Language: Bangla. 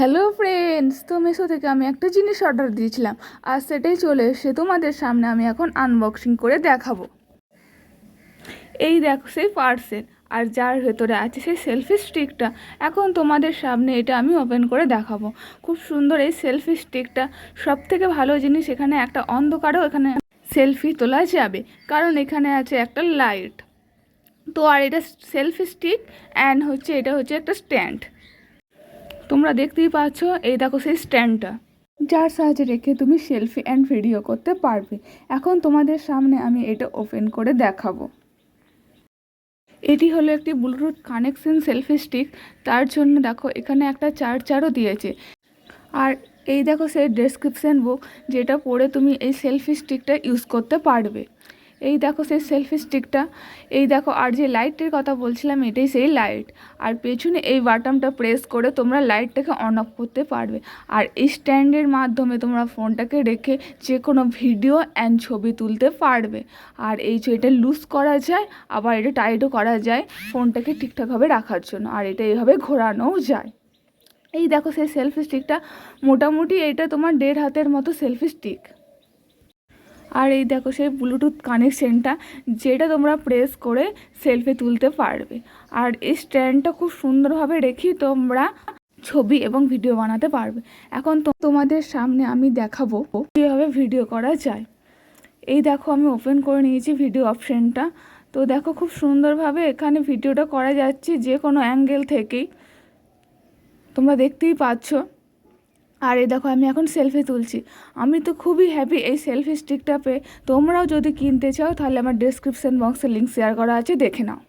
হ্যালো ফ্রেন্ডস, তো মিশো থেকে আমি একটা জিনিস অর্ডার দিয়েছিলাম আর সেটাই চলে এসেছে তোমাদের সামনে। আমি এখন আনবক্সিং করে দেখাবো। এই দেখো সেই পার্সেল, আর যার ভেতরে আছে সেই সেলফি স্টিকটা। এখন তোমাদের সামনে এটা আমি ওপেন করে দেখাবো। খুব সুন্দর এই সেলফি স্টিকটা। সব থেকে ভালো জিনিস, এখানে একটা অন্ধকারেও এখানে সেলফি তোলা যাবে, কারণ এখানে আছে একটা লাইট। তো আর এটা সেলফি স্টিক অ্যান্ড এটা হচ্ছে একটা স্ট্যান্ড। তোমরা দেখতেই পাচ্ছ, এই দেখো সেই স্ট্যান্ডটা, যার সাহায্যে রেখে তুমি সেলফি অ্যান্ড ভিডিও করতে পারবে। এখন তোমাদের সামনে আমি এটা ওপেন করে দেখাবো। এটি হলো একটি ব্লুটুথ কানেকশন সেলফি স্টিক। তার জন্য দেখো এখানে একটা চার্জারও দিয়েছে। আর এই দেখো সেই ডেসক্রিপশন বুক, যেটা পড়ে তুমি এই সেলফি স্টিকটা ইউজ করতে পারবে। এই দেখো সেই সেলফি স্টিকটা। এই দেখো, আর যে লাইটের কথা বলছিলাম এটাই সেই লাইট। আর পেছনে এই বাটনটা প্রেস করে তোমরা লাইটটাকে অন অফ করতে পারবে। আর এই স্ট্যান্ডের মাধ্যমে তোমরা ফোনটাকে রেখে যে কোনো ভিডিও অ্যান্ড ছবি তুলতে পারবে। আর এটা লুজ করা যায়, আবার এটা টাইটও করা যায় ফোনটাকে ঠিকঠাকভাবে রাখার জন্য। আর এটা এইভাবে ঘোরানোও যায়। এই দেখো সেই সেলফি স্টিকটা, মোটামুটি এটা তোমার 1.5 হাতের মতো সেলফি স্টিক। আর এই দেখো সেই ব্লুটুথ কানেকশনটা, যেটা তোমরা প্রেস করে সেলফি তুলতে পারবে। আর এই স্ট্যান্ডটা খুব সুন্দরভাবে রেখে তোমরা ছবি এবং ভিডিও বানাতে পারবে। এখন তোমাদের সামনে আমি দেখাবো কীভাবে ভিডিও করা যায়। এই দেখো আমি ওপেন করে নিয়েছি ভিডিও অপশানটা। তো দেখো খুব সুন্দরভাবে এখানে ভিডিওটা করা যাচ্ছে যে কোনো অ্যাঙ্গেল থেকেই, তোমরা দেখতেই পাচ্ছ। আর এই দেখো আমি এখন সেলফি তুলছি। আমি তো খুবই হ্যাপি এই সেলফি স্টিকটা পেয়ে। তোমরাও যদি কিনতে চাও তাহলে আমার ডেসক্রিপশন বক্সে লিঙ্ক শেয়ার করা আছে, দেখে নাও।